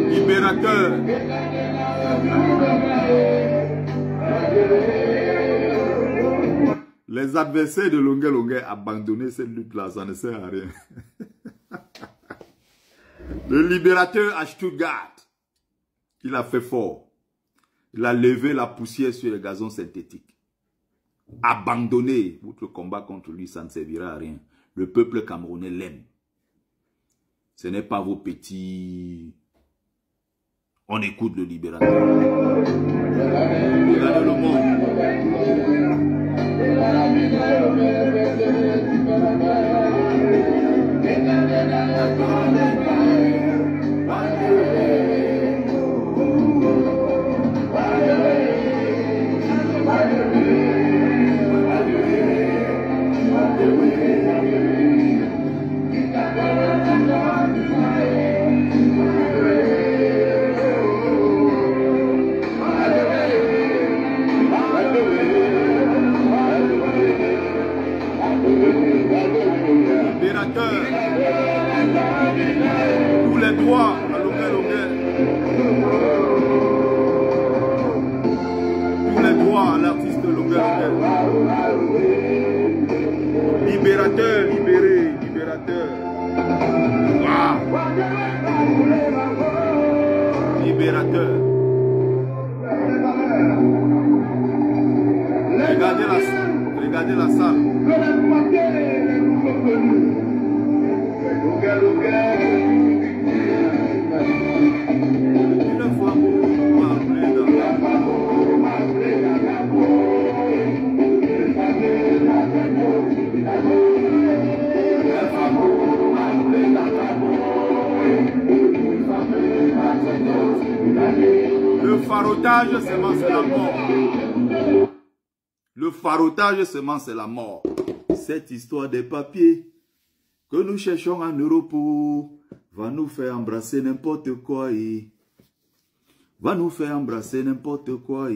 Libérateur. Les adversaires de Longuet Longuet abandonné cette lutte-là, ça ne sert à rien. Le libérateur à Stuttgart, il a fait fort. Il a levé la poussière sur les gazons synthétiques. Abandonné, votre combat contre lui, ça ne servira à rien. Le peuple camerounais l'aime. Ce n'est pas vos petits... On écoute le libérateur. Regardez le monde. Tous les droits à Longuet Longuet. Tous les droits à l'artiste Longuet Longuet. Libérateur, libéré, libérateur. Ah. Libérateur. Regardez la salle. Le farotage seulement c'est la mort. Le farotage seulement c'est la mort. Cette histoire des papiers que nous cherchons en Europe va nous faire embrasser n'importe quoi. Va nous faire embrasser n'importe quoi.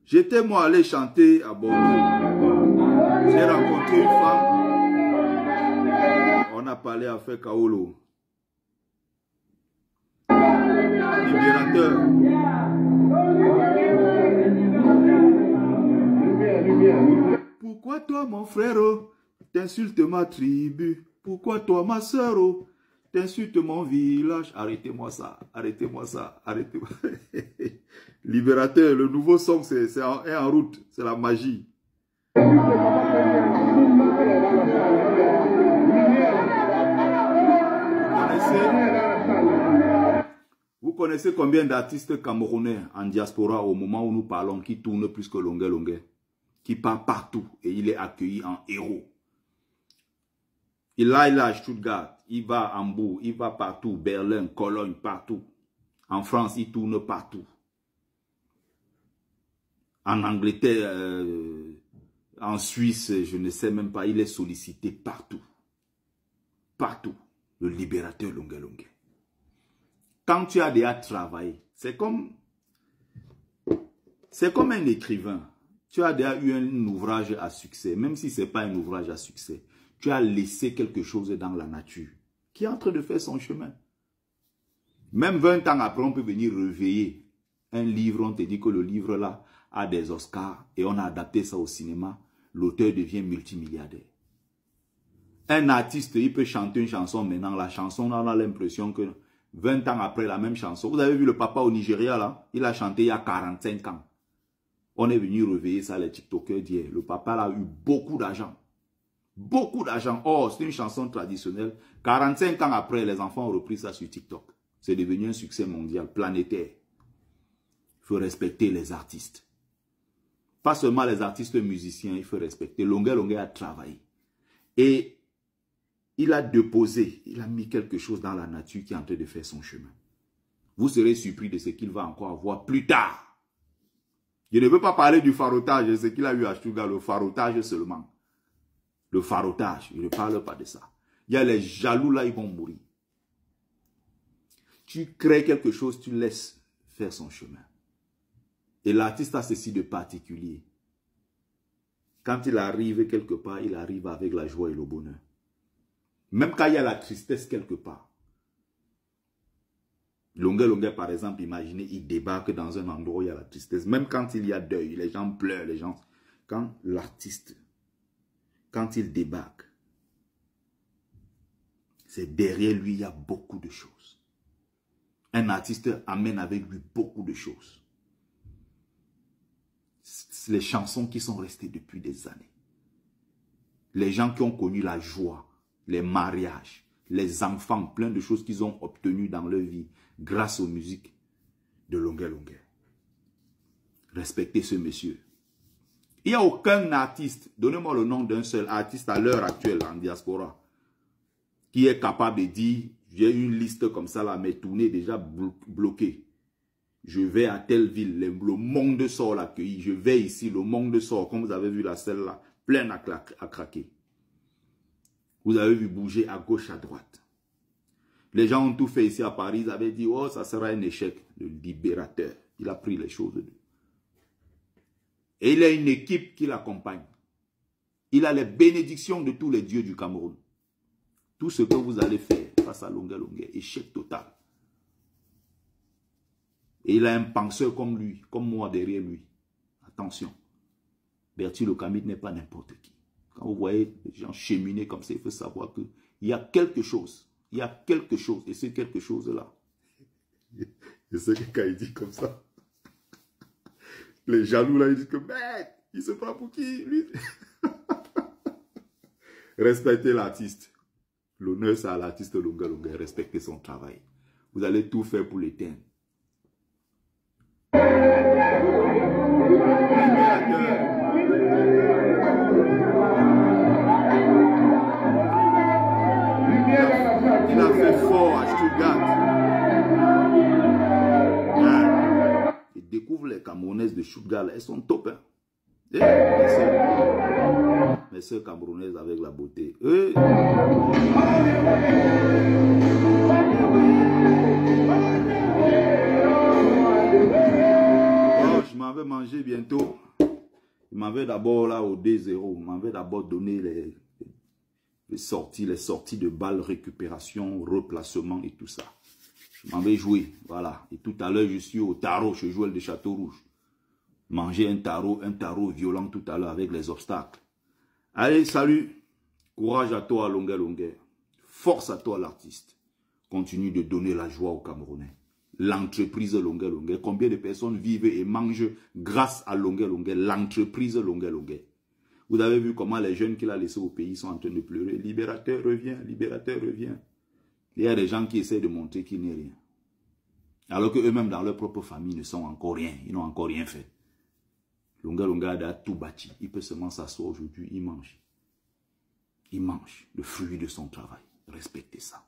J'étais moi allé chanter à Bordeaux. J'ai rencontré une femme. On a parlé à Fait Kaolo. Libérateur. Pourquoi toi mon frère t'insultes ma tribu? Pourquoi toi ma soeur t'insultes mon village? Arrêtez-moi ça, arrêtez-moi ça, arrêtez-moi. Libérateur, le nouveau son c'est en route, c'est la magie. Vous connaissez combien d'artistes camerounais en diaspora au moment où nous parlons qui tournent plus que Longuet Longuet, qui part partout et il est accueilli en héros. Il est à Stuttgart, il va à Hambourg, il va partout, Berlin, Cologne, partout. En France, il tourne partout. En Angleterre, en Suisse, je ne sais même pas, il est sollicité partout. Partout. Le libérateur Longuet Longuet. Quand tu as déjà travaillé, c'est comme un écrivain. Tu as déjà eu un ouvrage à succès, même si ce n'est pas un ouvrage à succès. Tu as laissé quelque chose dans la nature qui est en train de faire son chemin. Même 20 ans après, on peut venir réveiller un livre, on te dit que le livre là a des Oscars et on a adapté ça au cinéma. L'auteur devient multimilliardaire. Un artiste, il peut chanter une chanson maintenant. La chanson, on a l'impression que 20 ans après la même chanson. Vous avez vu le papa au Nigeria, là? Il a chanté il y a 45 ans. On est venu réveiller ça, les TikTokers d'hier. Le papa là, a eu beaucoup d'argent. Beaucoup d'argent. Oh, c'est une chanson traditionnelle. 45 ans après, les enfants ont repris ça sur TikTok. C'est devenu un succès mondial, planétaire. Il faut respecter les artistes. Pas seulement les artistes musiciens, il faut respecter. Longuet Longuet a travaillé. Et il a déposé, il a mis quelque chose dans la nature qui est en train de faire son chemin. Vous serez surpris de ce qu'il va encore avoir plus tard. Je ne veux pas parler du farotage, ce qu'il a eu à Stuttgart, le farotage seulement. Le farotage, je ne parle pas de ça. Il y a les jaloux là, ils vont mourir. Tu crées quelque chose, tu laisses faire son chemin. Et l'artiste a ceci de particulier. Quand il arrive quelque part, il arrive avec la joie et le bonheur. Même quand il y a la tristesse quelque part. Longuet Longuet, par exemple, imaginez, il débarque dans un endroit où il y a la tristesse. Même quand il y a deuil, les gens pleurent, les gens... Quand l'artiste, quand il débarque, c'est derrière lui, il y a beaucoup de choses. Un artiste amène avec lui beaucoup de choses. C'est les chansons qui sont restées depuis des années. Les gens qui ont connu la joie, les mariages, les enfants, plein de choses qu'ils ont obtenues dans leur vie grâce aux musiques de Longuet Longuet. Respectez ce monsieur. Il n'y a aucun artiste, donnez-moi le nom d'un seul artiste à l'heure actuelle en diaspora, qui est capable de dire, j'ai une liste comme ça là, mes tournées déjà bloquées. Je vais à telle ville, le monde sort l'accueillir. Je vais ici, le monde sort, comme vous avez vu la selle là, pleine à craquer. Vous avez vu bouger à gauche, à droite. Les gens ont tout fait ici à Paris. Ils avaient dit, oh, ça sera un échec. Le libérateur, il a pris les choses. Et il a une équipe qui l'accompagne. Il a les bénédictions de tous les dieux du Cameroun. Tout ce que vous allez faire face à Longuet Longuet, échec total. Et il a un penseur comme lui, comme moi derrière lui. Attention. Bertie Le Camide n'est pas n'importe qui. Quand vous voyez les gens cheminer comme ça, il faut savoir qu'il y a quelque chose. Il y a quelque chose. Et c'est quelque chose-là. Je sais que quand il dit comme ça, les jaloux là, ils disent que mec, il se prend pour qui lui? Respectez l'artiste. L'honneur, c'est à l'artiste Longuet Longuet. Respectez son travail. Vous allez tout faire pour l'éteindre. Il a fait fort à Stuttgart. Il découvre les Camerounaises de Stuttgart. Elles sont top. Hein? Mes soeurs camerounaises avec la beauté. Oh, je m'en vais manger bientôt. Il m'avait d'abord là au D0. Il m'avait d'abord donné les sorties de balles, récupération, replacement et tout ça. Je m'en vais jouer, voilà. Et tout à l'heure, je suis au tarot chez Joël de Château-Rouge. Manger un tarot violent tout à l'heure avec les obstacles. Allez, salut. Courage à toi, Longuet Longuet. Force à toi, l'artiste. Continue de donner la joie aux Camerounais. L'entreprise Longuet Longuet. Combien de personnes vivent et mangent grâce à Longuet Longuet? L'entreprise Longuet Longuet. Vous avez vu comment les jeunes qu'il a laissés au pays sont en train de pleurer. Libérateur revient, libérateur revient. Il y a des gens qui essaient de montrer qu'il n'est rien. Alors qu'eux-mêmes, dans leur propre famille, ne sont encore rien. Ils n'ont encore rien fait. Longuet Longuet a tout bâti. Il peut seulement s'asseoir aujourd'hui, il mange. Il mange le fruit de son travail. Respectez ça.